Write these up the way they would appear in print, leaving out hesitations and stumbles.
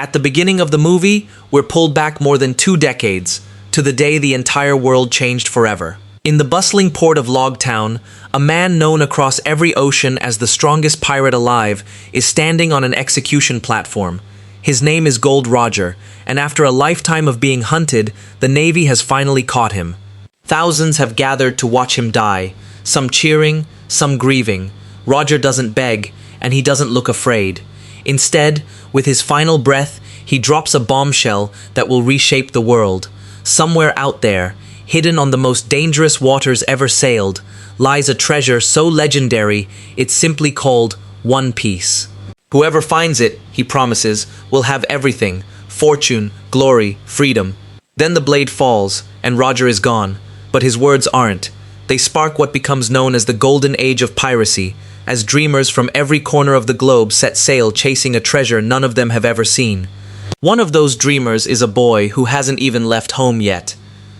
At the beginning of the movie, we're pulled back more than 2 decades, to the day the entire world changed forever. In the bustling port of Logtown, a man known across every ocean as the strongest pirate alive is standing on an execution platform. His name is Gold Roger, and after a lifetime of being hunted, the Navy has finally caught him. Thousands have gathered to watch him die, some cheering, some grieving. Roger doesn't beg, and he doesn't look afraid. Instead, with his final breath, he drops a bombshell that will reshape the world. Somewhere out there, hidden on the most dangerous waters ever sailed, lies a treasure so legendary it's simply called One Piece. Whoever finds it, he promises, will have everything: fortune, glory, freedom. Then the blade falls, and Roger is gone. But his words aren't. They spark what becomes known as the Golden Age of Piracy, as dreamers from every corner of the globe set sail chasing a treasure none of them have ever seen. One of those dreamers is a boy who hasn't even left home yet.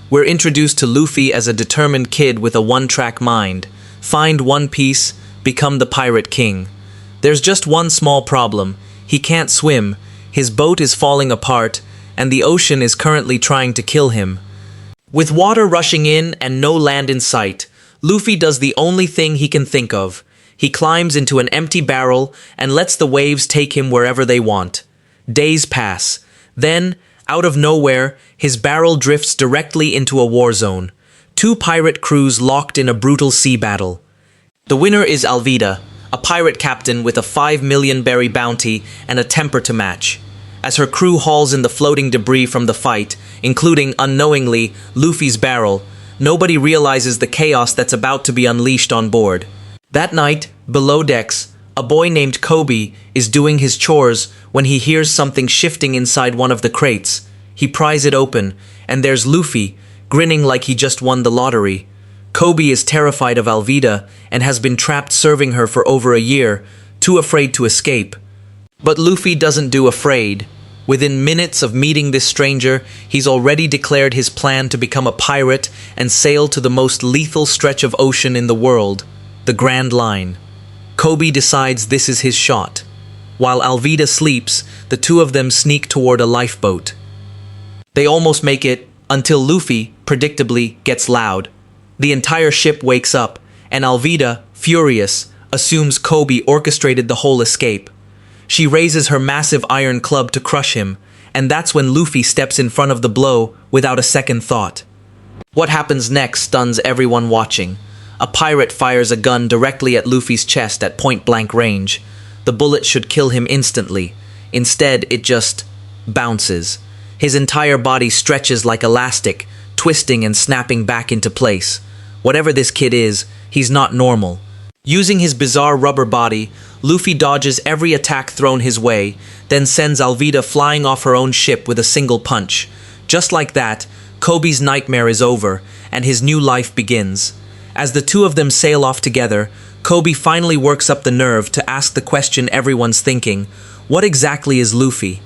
We're introduced to Luffy as a determined kid with a one-track mind. Find One Piece, become the Pirate King. There's just one small problem. He can't swim, his boat is falling apart, and the ocean is currently trying to kill him. With water rushing in and no land in sight, Luffy does the only thing he can think of. He climbs into an empty barrel and lets the waves take him wherever they want. Days pass. Then, out of nowhere, his barrel drifts directly into a war zone. 2 pirate crews locked in a brutal sea battle. The winner is Alvida, a pirate captain with a 5 million berry bounty and a temper to match. As her crew hauls in the floating debris from the fight, including, unknowingly, Luffy's barrel, nobody realizes the chaos that's about to be unleashed on board. That night, below decks, a boy named Kobe is doing his chores when he hears something shifting inside one of the crates. He pries it open, and there's Luffy, grinning like he just won the lottery. Kobe is terrified of Alvida and has been trapped serving her for over a year, too afraid to escape. But Luffy doesn't do afraid. Within minutes of meeting this stranger, he's already declared his plan to become a pirate and sail to the most lethal stretch of ocean in the world, the Grand Line. Kobe decides this is his shot. While Alvida sleeps, the 2 of them sneak toward a lifeboat. They almost make it, until Luffy, predictably, gets loud. The entire ship wakes up, and Alvida, furious, assumes Kobe orchestrated the whole escape. She raises her massive iron club to crush him, and that's when Luffy steps in front of the blow without a second thought. What happens next stuns everyone watching. A pirate fires a gun directly at Luffy's chest at point-blank range. The bullet should kill him instantly. Instead, it just bounces. His entire body stretches like elastic, twisting and snapping back into place. Whatever this kid is, he's not normal. Using his bizarre rubber body, Luffy dodges every attack thrown his way, then sends Alvida flying off her own ship with a single punch. Just like that, Kobe's nightmare is over, and his new life begins. As the 2 of them sail off together, Kobe finally works up the nerve to ask the question everyone's thinking: what exactly is Luffy?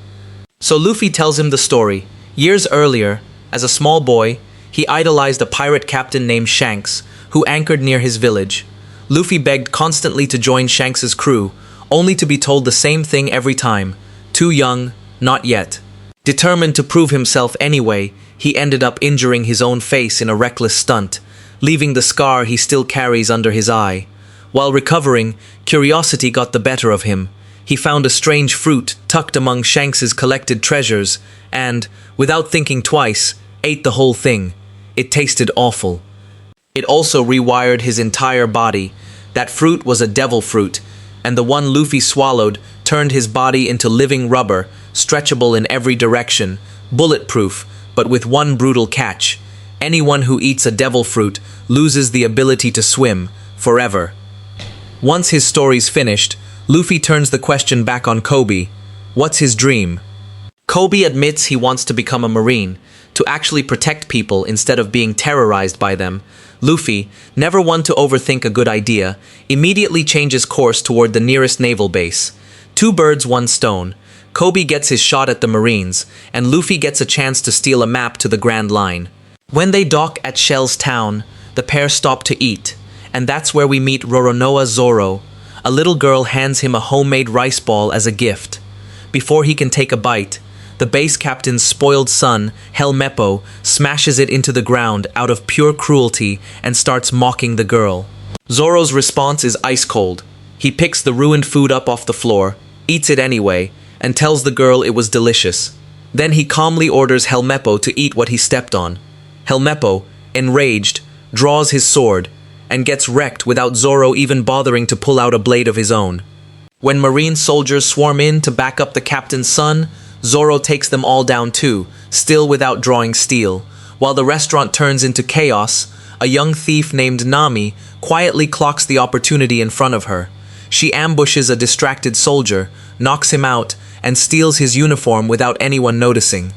So Luffy tells him the story. Years earlier, as a small boy, he idolized a pirate captain named Shanks, who anchored near his village. Luffy begged constantly to join Shanks's crew, only to be told the same thing every time: too young, not yet. Determined to prove himself anyway, he ended up injuring his own face in a reckless stunt, leaving the scar he still carries under his eye. While recovering, curiosity got the better of him. He found a strange fruit tucked among Shanks's collected treasures and, without thinking twice, ate the whole thing. It tasted awful. It also rewired his entire body. That fruit was a devil fruit, and the one Luffy swallowed turned his body into living rubber, stretchable in every direction, bulletproof, but with one brutal catch. Anyone who eats a devil fruit loses the ability to swim, forever. Once his story's finished, Luffy turns the question back on Kobe. What's his dream? Kobe admits he wants to become a Marine, to actually protect people instead of being terrorized by them. Luffy, never one to overthink a good idea, immediately changes course toward the nearest naval base. 2 birds, 1 stone. Kobe gets his shot at the Marines, and Luffy gets a chance to steal a map to the Grand Line. When they dock at Shell's town, the pair stop to eat, and that's where we meet Roronoa Zoro. A little girl hands him a homemade rice ball as a gift. Before he can take a bite, the base captain's spoiled son, Helmeppo, smashes it into the ground out of pure cruelty and starts mocking the girl. Zoro's response is ice cold. He picks the ruined food up off the floor, eats it anyway, and tells the girl it was delicious. Then he calmly orders Helmeppo to eat what he stepped on. Helmeppo, enraged, draws his sword, and gets wrecked without Zoro even bothering to pull out a blade of his own. When marine soldiers swarm in to back up the captain's son, Zoro takes them all down too, still without drawing steel. While the restaurant turns into chaos, a young thief named Nami quietly clocks the opportunity in front of her. She ambushes a distracted soldier, knocks him out, and steals his uniform without anyone noticing.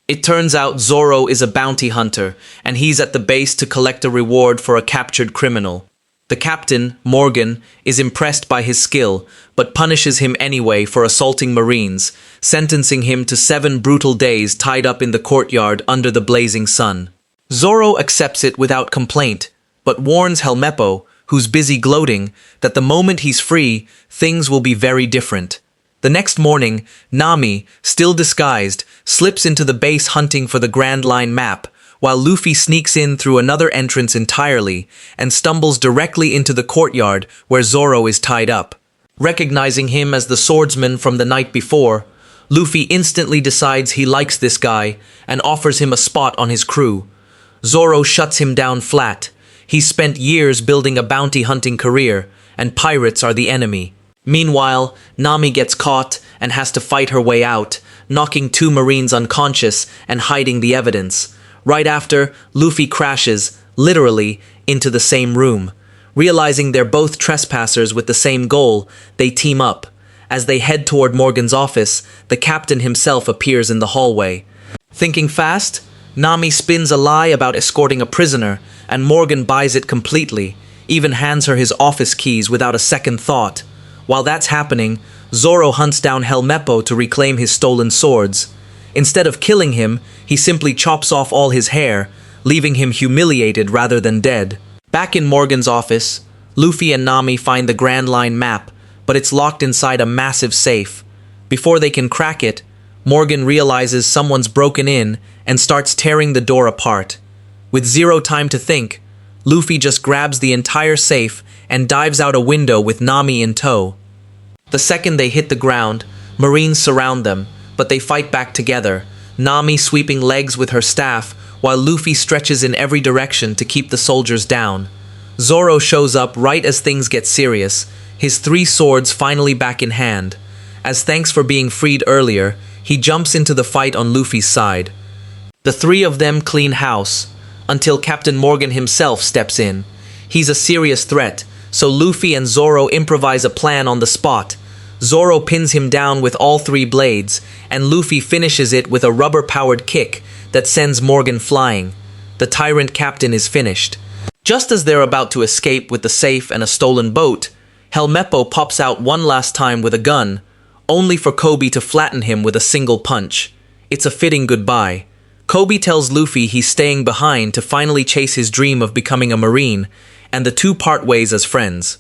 It turns out Zoro is a bounty hunter, and he's at the base to collect a reward for a captured criminal. The captain, Morgan, is impressed by his skill, but punishes him anyway for assaulting Marines, sentencing him to 7 brutal days tied up in the courtyard under the blazing sun. Zoro accepts it without complaint, but warns Helmeppo, who's busy gloating, that the moment he's free, things will be very different. The next morning, Nami, still disguised, slips into the base hunting for the Grand Line map, while Luffy sneaks in through another entrance entirely and stumbles directly into the courtyard where Zoro is tied up. Recognizing him as the swordsman from the night before, Luffy instantly decides he likes this guy and offers him a spot on his crew. Zoro shuts him down flat. He's spent years building a bounty hunting career, and pirates are the enemy. Meanwhile, Nami gets caught and has to fight her way out, knocking 2 Marines unconscious and hiding the evidence. Right after, Luffy crashes, literally, into the same room. Realizing they're both trespassers with the same goal, they team up. As they head toward Morgan's office, the captain himself appears in the hallway. Thinking fast, Nami spins a lie about escorting a prisoner, and Morgan buys it completely, even hands her his office keys without a second thought. While that's happening, Zoro hunts down Helmeppo to reclaim his stolen swords. Instead of killing him, he simply chops off all his hair, leaving him humiliated rather than dead. Back in Morgan's office, Luffy and Nami find the Grand Line map, but it's locked inside a massive safe. Before they can crack it, Morgan realizes someone's broken in and starts tearing the door apart. With zero time to think, Luffy just grabs the entire safe and dives out a window with Nami in tow. The second they hit the ground, Marines surround them, but they fight back together, Nami sweeping legs with her staff, while Luffy stretches in every direction to keep the soldiers down. Zoro shows up right as things get serious, his 3 swords finally back in hand. As thanks for being freed earlier, he jumps into the fight on Luffy's side. The 3 of them clean house, until Captain Morgan himself steps in. He's a serious threat, so Luffy and Zoro improvise a plan on the spot. Zoro pins him down with all 3 blades, and Luffy finishes it with a rubber-powered kick that sends Morgan flying. The tyrant captain is finished. Just as they're about to escape with the safe and a stolen boat, Helmeppo pops out one last time with a gun, only for Kobe to flatten him with a single punch. It's a fitting goodbye. Kobe tells Luffy he's staying behind to finally chase his dream of becoming a Marine, and the two part ways as friends.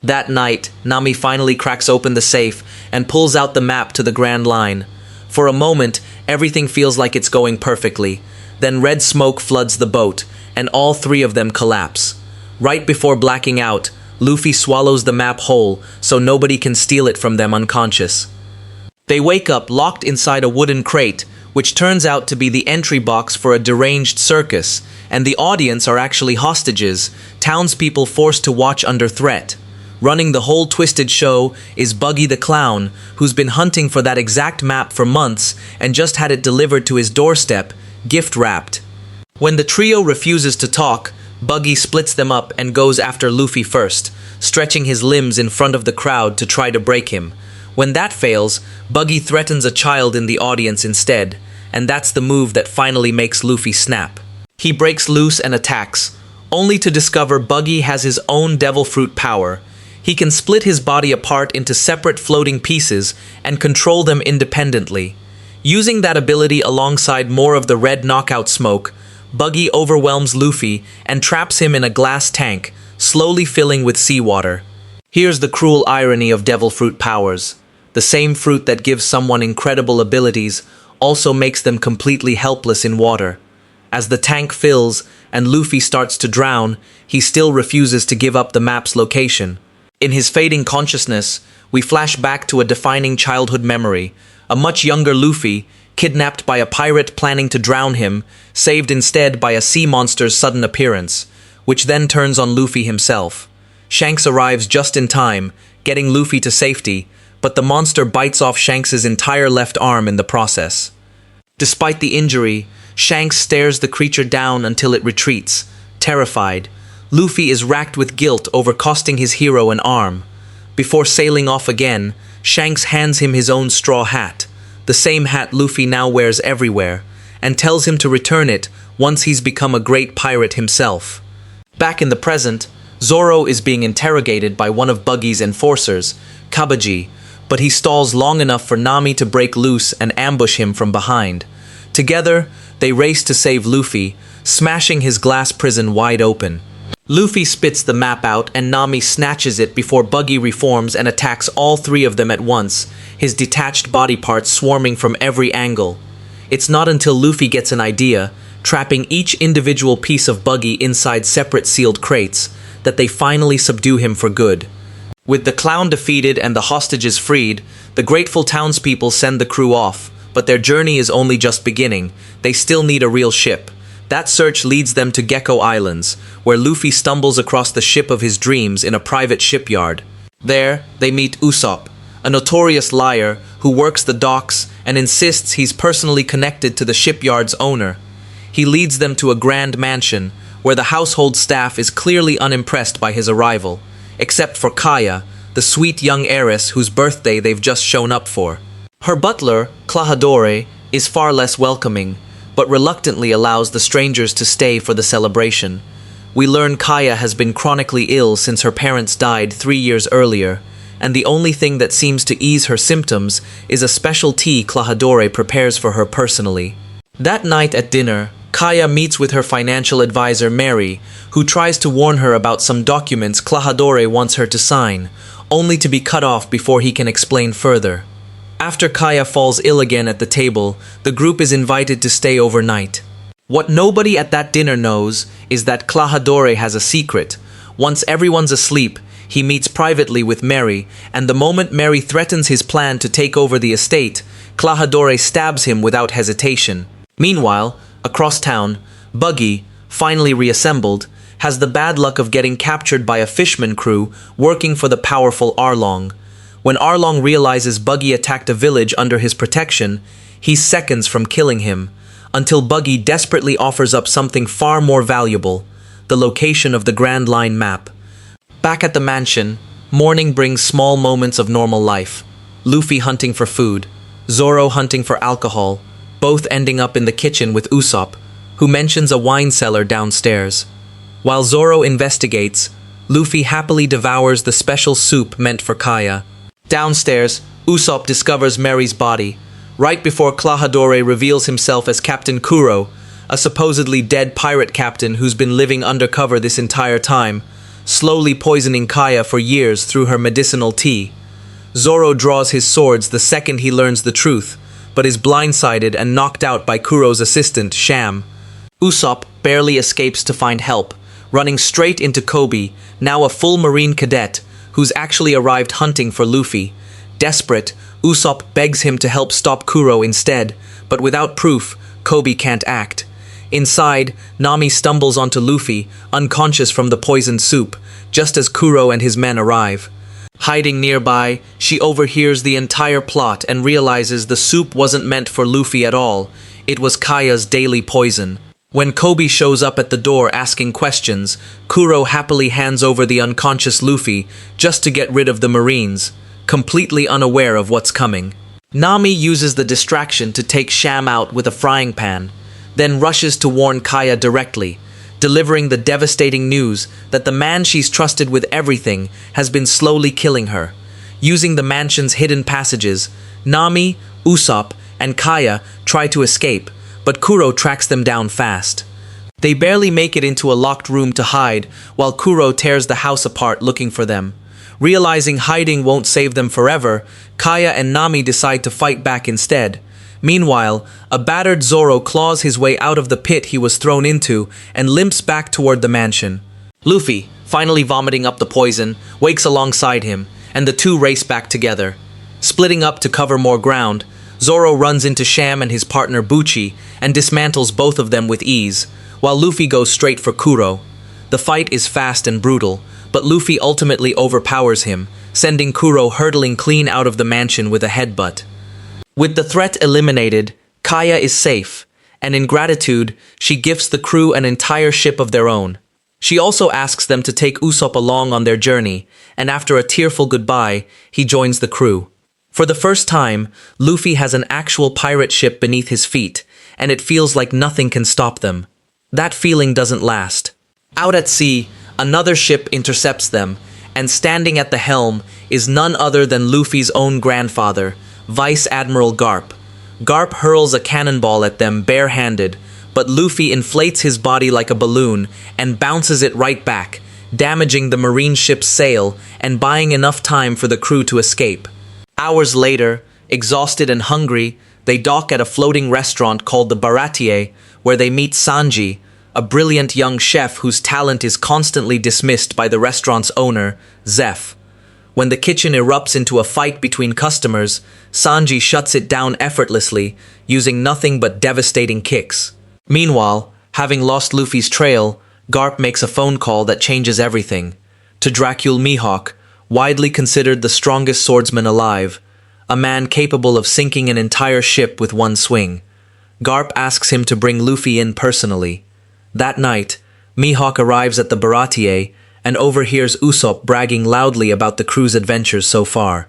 That night, Nami finally cracks open the safe and pulls out the map to the Grand Line. For a moment, everything feels like it's going perfectly. Then red smoke floods the boat, and all 3 of them collapse. Right before blacking out, Luffy swallows the map whole so nobody can steal it from them unconscious. They wake up locked inside a wooden crate, which turns out to be the entry box for a deranged circus, and the audience are actually hostages, townspeople forced to watch under threat. Running the whole twisted show is Buggy the Clown, who's been hunting for that exact map for months and just had it delivered to his doorstep, gift-wrapped. When the trio refuses to talk, Buggy splits them up and goes after Luffy first, stretching his limbs in front of the crowd to try to break him. When that fails, Buggy threatens a child in the audience instead, and that's the move that finally makes Luffy snap. He breaks loose and attacks, only to discover Buggy has his own devil fruit power. He can split his body apart into separate floating pieces and control them independently. Using that ability alongside more of the red knockout smoke, Buggy overwhelms Luffy and traps him in a glass tank, slowly filling with seawater. Here's the cruel irony of devil fruit powers. The same fruit that gives someone incredible abilities also makes them completely helpless in water. As the tank fills and Luffy starts to drown, he still refuses to give up the map's location. In his fading consciousness, we flash back to a defining childhood memory, a much younger Luffy, kidnapped by a pirate planning to drown him, saved instead by a sea monster's sudden appearance, which then turns on Luffy himself. Shanks arrives just in time, getting Luffy to safety, but the monster bites off Shanks's entire left arm in the process. Despite the injury, Shanks stares the creature down until it retreats, terrified. Luffy is racked with guilt over costing his hero an arm. Before sailing off again, Shanks hands him his own straw hat, the same hat Luffy now wears everywhere, and tells him to return it once he's become a great pirate himself. Back in the present, Zoro is being interrogated by one of Buggy's enforcers, Buggy, but he stalls long enough for Nami to break loose and ambush him from behind. Together, they race to save Luffy, smashing his glass prison wide open. Luffy spits the map out and Nami snatches it before Buggy reforms and attacks all three of them at once, his detached body parts swarming from every angle. It's not until Luffy gets an idea, trapping each individual piece of Buggy inside separate sealed crates, that they finally subdue him for good. With the clown defeated and the hostages freed, the grateful townspeople send the crew off, but their journey is only just beginning. They still need a real ship. That search leads them to Gecko Islands, where Luffy stumbles across the ship of his dreams in a private shipyard. There, they meet Usopp, a notorious liar who works the docks and insists he's personally connected to the shipyard's owner. He leads them to a grand mansion, where the household staff is clearly unimpressed by his arrival, except for Kaya, the sweet young heiress whose birthday they've just shown up for. Her butler, Klahadore, is far less welcoming, but reluctantly allows the strangers to stay for the celebration. We learn Kaya has been chronically ill since her parents died 3 years earlier, and the only thing that seems to ease her symptoms is a special tea Klahadore prepares for her personally. That night at dinner, Kaya meets with her financial advisor Mary, who tries to warn her about some documents Klahadore wants her to sign, only to be cut off before he can explain further. After Kaya falls ill again at the table, the group is invited to stay overnight. What nobody at that dinner knows is that Klahadore has a secret. Once everyone's asleep, he meets privately with Mary, and the moment Mary threatens his plan to take over the estate, Klahadore stabs him without hesitation. Meanwhile, across town, Buggy, finally reassembled, has the bad luck of getting captured by a fishman crew working for the powerful Arlong. When Arlong realizes Buggy attacked a village under his protection, he's seconds from killing him, until Buggy desperately offers up something far more valuable, the location of the Grand Line map. Back at the mansion, morning brings small moments of normal life. Luffy hunting for food, Zoro hunting for alcohol, both ending up in the kitchen with Usopp, who mentions a wine cellar downstairs. While Zoro investigates, Luffy happily devours the special soup meant for Kaya. Downstairs, Usopp discovers Mary's body, right before Klahadore reveals himself as Captain Kuro, a supposedly dead pirate captain who's been living undercover this entire time, slowly poisoning Kaya for years through her medicinal tea. Zoro draws his swords the second he learns the truth, but is blindsided and knocked out by Kuro's assistant, Sham. Usopp barely escapes to find help, running straight into Kobe, now a full marine cadet, who's actually arrived hunting for Luffy. Desperate, Usopp begs him to help stop Kuro instead, but without proof, Kobe can't act. Inside, Nami stumbles onto Luffy, unconscious from the poisoned soup, just as Kuro and his men arrive. Hiding nearby, she overhears the entire plot and realizes the soup wasn't meant for Luffy at all. It was Kaya's daily poison. When Kobe shows up at the door asking questions, Kuro happily hands over the unconscious Luffy just to get rid of the Marines, completely unaware of what's coming. Nami uses the distraction to take Sham out with a frying pan, then rushes to warn Kaya directly, delivering the devastating news that the man she's trusted with everything has been slowly killing her. Using the mansion's hidden passages, Nami, Usopp, and Kaya try to escape, but Kuro tracks them down fast. They barely make it into a locked room to hide, while Kuro tears the house apart looking for them. Realizing hiding won't save them forever, Kaya and Nami decide to fight back instead. Meanwhile, a battered Zoro claws his way out of the pit he was thrown into and limps back toward the mansion. Luffy, finally vomiting up the poison, wakes alongside him, and the two race back together. Splitting up to cover more ground, Zoro runs into Sham and his partner Bucci and dismantles both of them with ease, while Luffy goes straight for Kuro. The fight is fast and brutal, but Luffy ultimately overpowers him, sending Kuro hurtling clean out of the mansion with a headbutt. With the threat eliminated, Kaya is safe, and in gratitude, she gifts the crew an entire ship of their own. She also asks them to take Usopp along on their journey, and after a tearful goodbye, he joins the crew. For the first time, Luffy has an actual pirate ship beneath his feet, and it feels like nothing can stop them. That feeling doesn't last. Out at sea, another ship intercepts them, and standing at the helm is none other than Luffy's own grandfather, Vice Admiral Garp. Garp hurls a cannonball at them bare-handed, but Luffy inflates his body like a balloon and bounces it right back, damaging the marine ship's sail and buying enough time for the crew to escape. Hours later, exhausted and hungry, they dock at a floating restaurant called the Baratier, where they meet Sanji, a brilliant young chef whose talent is constantly dismissed by the restaurant's owner, Zeph. When the kitchen erupts into a fight between customers, Sanji shuts it down effortlessly, using nothing but devastating kicks. Meanwhile, having lost Luffy's trail, Garp makes a phone call that changes everything. To Dracul Mihawk, widely considered the strongest swordsman alive, a man capable of sinking an entire ship with one swing. Garp asks him to bring Luffy in personally. That night, Mihawk arrives at the Baratier and overhears Usopp bragging loudly about the crew's adventures so far.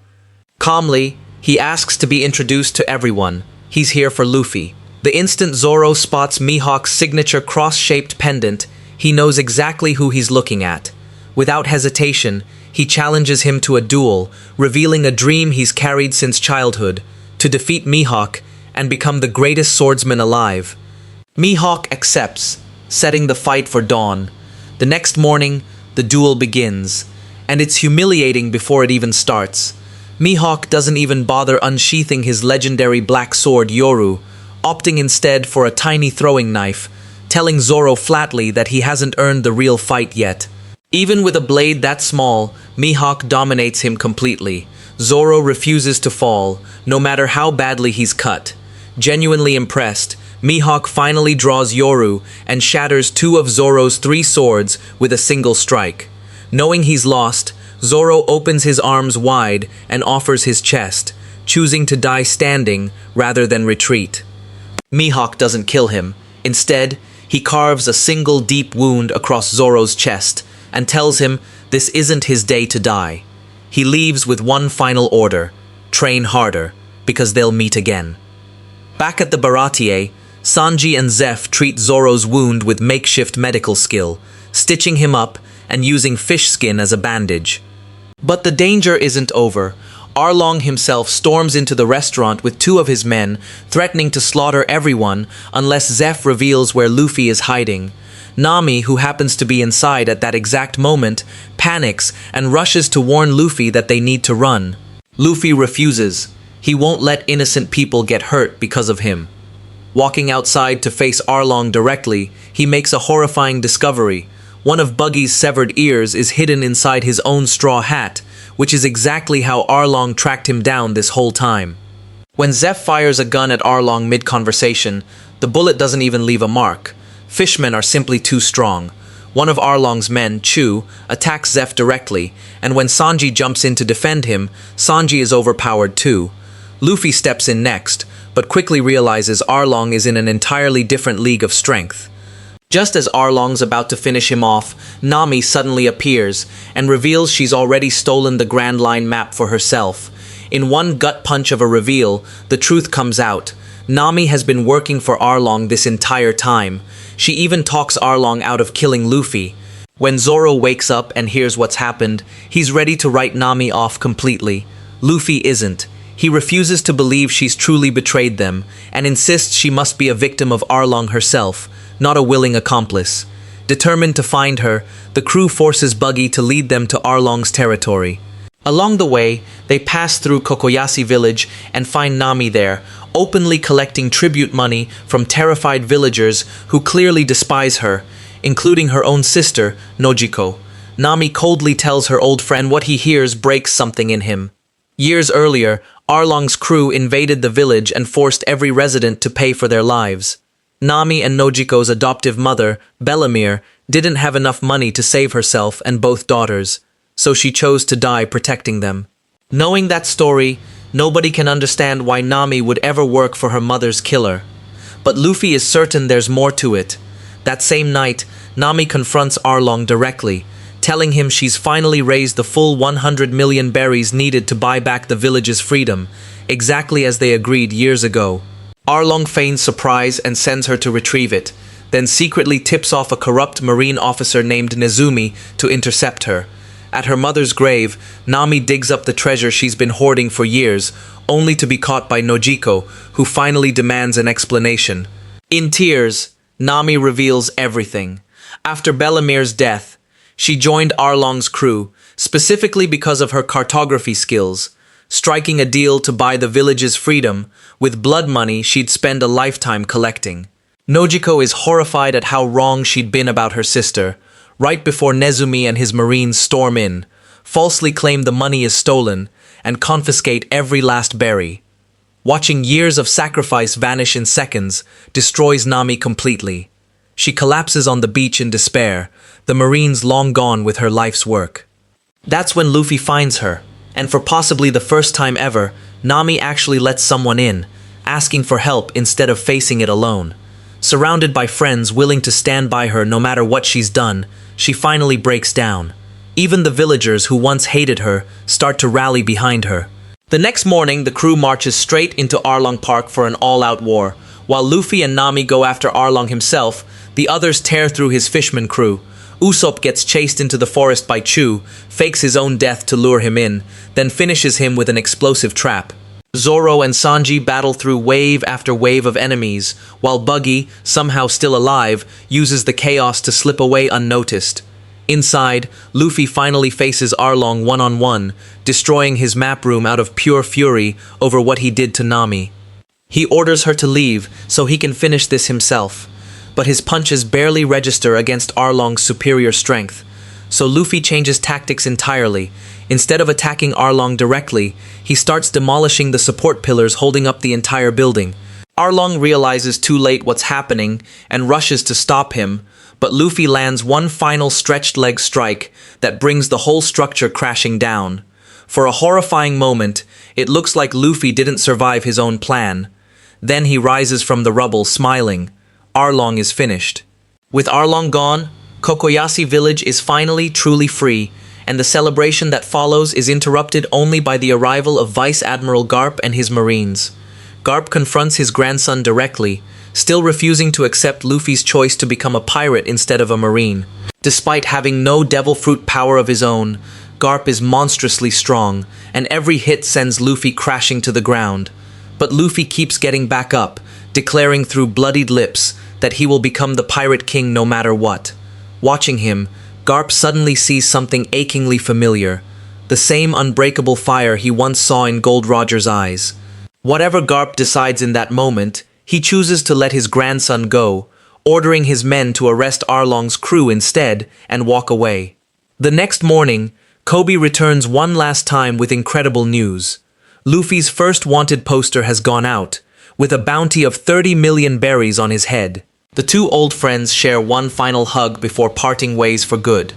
Calmly, he asks to be introduced to everyone. He's here for Luffy. The instant Zoro spots Mihawk's signature cross-shaped pendant, he knows exactly who he's looking at. Without hesitation, he challenges him to a duel, revealing a dream he's carried since childhood, to defeat Mihawk and become the greatest swordsman alive. Mihawk accepts, setting the fight for dawn. The next morning, the duel begins, and it's humiliating before it even starts. Mihawk doesn't even bother unsheathing his legendary black sword Yoru, opting instead for a tiny throwing knife, telling Zoro flatly that he hasn't earned the real fight yet. Even with a blade that small, Mihawk dominates him completely. Zoro refuses to fall, no matter how badly he's cut. Genuinely impressed, Mihawk finally draws Yoru and shatters two of Zoro's 3 swords with a single strike. Knowing he's lost, Zoro opens his arms wide and offers his chest, choosing to die standing rather than retreat. Mihawk doesn't kill him. Instead, he carves a single deep wound across Zoro's chest and tells him this isn't his day to die. He leaves with one final order: train harder, because they'll meet again. Back at the Baratier, Sanji and Zeph treat Zoro's wound with makeshift medical skill, stitching him up and using fish skin as a bandage. But the danger isn't over. Arlong himself storms into the restaurant with 2 of his men, threatening to slaughter everyone unless Zeph reveals where Luffy is hiding. Nami, who happens to be inside at that exact moment, panics and rushes to warn Luffy that they need to run. Luffy refuses. He won't let innocent people get hurt because of him. Walking outside to face Arlong directly, he makes a horrifying discovery. One of Buggy's severed ears is hidden inside his own straw hat, which is exactly how Arlong tracked him down this whole time. When Zeph fires a gun at Arlong mid-conversation, the bullet doesn't even leave a mark. Fishmen are simply too strong. One of Arlong's men, Chu, attacks Zeph directly, and when Sanji jumps in to defend him, Sanji is overpowered too. Luffy steps in next, but quickly realizes Arlong is in an entirely different league of strength. Just as Arlong's about to finish him off, Nami suddenly appears and reveals she's already stolen the Grand Line map for herself. In one gut punch of a reveal, the truth comes out. Nami has been working for Arlong this entire time. She even talks Arlong out of killing Luffy. When Zoro wakes up and hears what's happened, he's ready to write Nami off completely. Luffy isn't. He refuses to believe she's truly betrayed them, and insists she must be a victim of Arlong herself, not a willing accomplice. Determined to find her, the crew forces Buggy to lead them to Arlong's territory. Along the way, they pass through Kokoyashi village and find Nami there, openly collecting tribute money from terrified villagers who clearly despise her, including her own sister, Nojiko. Nami coldly tells her old friend what he hears breaks something in him. Years earlier, Arlong's crew invaded the village and forced every resident to pay for their lives. Nami and Nojiko's adoptive mother, Bellamere, didn't have enough money to save herself and both daughters, so she chose to die protecting them. Knowing that story, nobody can understand why Nami would ever work for her mother's killer. But Luffy is certain there's more to it. That same night, Nami confronts Arlong directly, telling him she's finally raised the full 100 million berries needed to buy back the village's freedom, exactly as they agreed years ago. Arlong feigns surprise and sends her to retrieve it, then secretly tips off a corrupt marine officer named Nezumi to intercept her. At her mother's grave, Nami digs up the treasure she's been hoarding for years, only to be caught by Nojiko, who finally demands an explanation. In tears, Nami reveals everything. After Bellamere's death, she joined Arlong's crew, specifically because of her cartography skills, striking a deal to buy the village's freedom with blood money she'd spend a lifetime collecting. Nojiko is horrified at how wrong she'd been about her sister. Right before Nezumi and his marines storm in, falsely claim the money is stolen, and confiscate every last berry. Watching years of sacrifice vanish in seconds destroys Nami completely. She collapses on the beach in despair, the marines long gone with her life's work. That's when Luffy finds her, and for possibly the first time ever, Nami actually lets someone in, asking for help instead of facing it alone. Surrounded by friends willing to stand by her no matter what she's done, she finally breaks down. Even the villagers who once hated her start to rally behind her. The next morning, the crew marches straight into Arlong Park for an all-out war. While Luffy and Nami go after Arlong himself, the others tear through his fishman crew. Usopp gets chased into the forest by Chu, fakes his own death to lure him in, then finishes him with an explosive trap. Zoro and Sanji battle through wave after wave of enemies, while Buggy, somehow still alive, uses the chaos to slip away unnoticed. Inside, Luffy finally faces Arlong one-on-one, destroying his map room out of pure fury over what he did to Nami. He orders her to leave so he can finish this himself, but his punches barely register against Arlong's superior strength. So Luffy changes tactics entirely. Instead of attacking Arlong directly, he starts demolishing the support pillars holding up the entire building. Arlong realizes too late what's happening and rushes to stop him, but Luffy lands one final stretched leg strike that brings the whole structure crashing down. For a horrifying moment, it looks like Luffy didn't survive his own plan. Then he rises from the rubble smiling. Arlong is finished. With Arlong gone, Kokoyashi village is finally truly free, and the celebration that follows is interrupted only by the arrival of Vice Admiral Garp and his marines. Garp confronts his grandson directly, still refusing to accept Luffy's choice to become a pirate instead of a marine. Despite having no devil fruit power of his own, Garp is monstrously strong, and every hit sends Luffy crashing to the ground. But Luffy keeps getting back up, declaring through bloodied lips that he will become the Pirate King no matter what. Watching him, Garp suddenly sees something achingly familiar, the same unbreakable fire he once saw in Gold Roger's eyes. Whatever Garp decides in that moment, he chooses to let his grandson go, ordering his men to arrest Arlong's crew instead and walk away. The next morning, Kobe returns one last time with incredible news. Luffy's first wanted poster has gone out, with a bounty of 30 million berries on his head. The two old friends share one final hug before parting ways for good.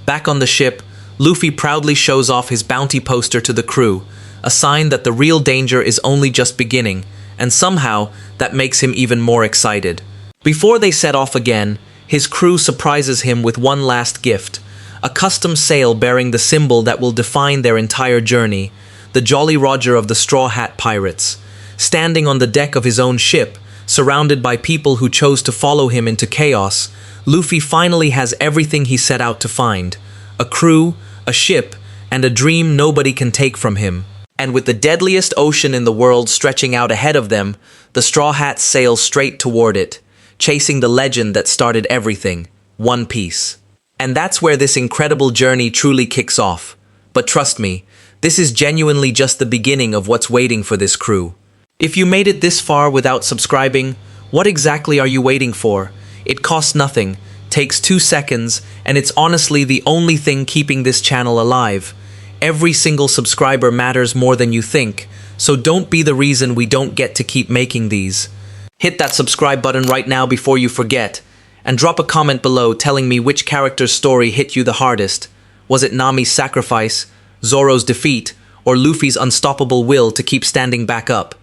Back on the ship, Luffy proudly shows off his bounty poster to the crew, a sign that the real danger is only just beginning, and somehow that makes him even more excited. Before they set off again, his crew surprises him with one last gift, a custom sail bearing the symbol that will define their entire journey, the Jolly Roger of the Straw Hat Pirates. Standing on the deck of his own ship, surrounded by people who chose to follow him into chaos, Luffy finally has everything he set out to find: a crew, a ship, and a dream nobody can take from him. And with the deadliest ocean in the world stretching out ahead of them, the Straw Hats sail straight toward it, chasing the legend that started everything, One Piece. And that's where this incredible journey truly kicks off. But trust me, This is genuinely just the beginning of what's waiting for this crew. If you made it this far without subscribing, what exactly are you waiting for? It costs nothing, takes 2 seconds, and it's honestly the only thing keeping this channel alive. Every single subscriber matters more than you think, so don't be the reason we don't get to keep making these. Hit that subscribe button right now before you forget, and drop a comment below telling me which character's story hit you the hardest. Was it Nami's sacrifice, Zoro's defeat, or Luffy's unstoppable will to keep standing back up?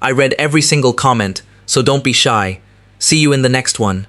I read every single comment, so don't be shy. See you in the next one.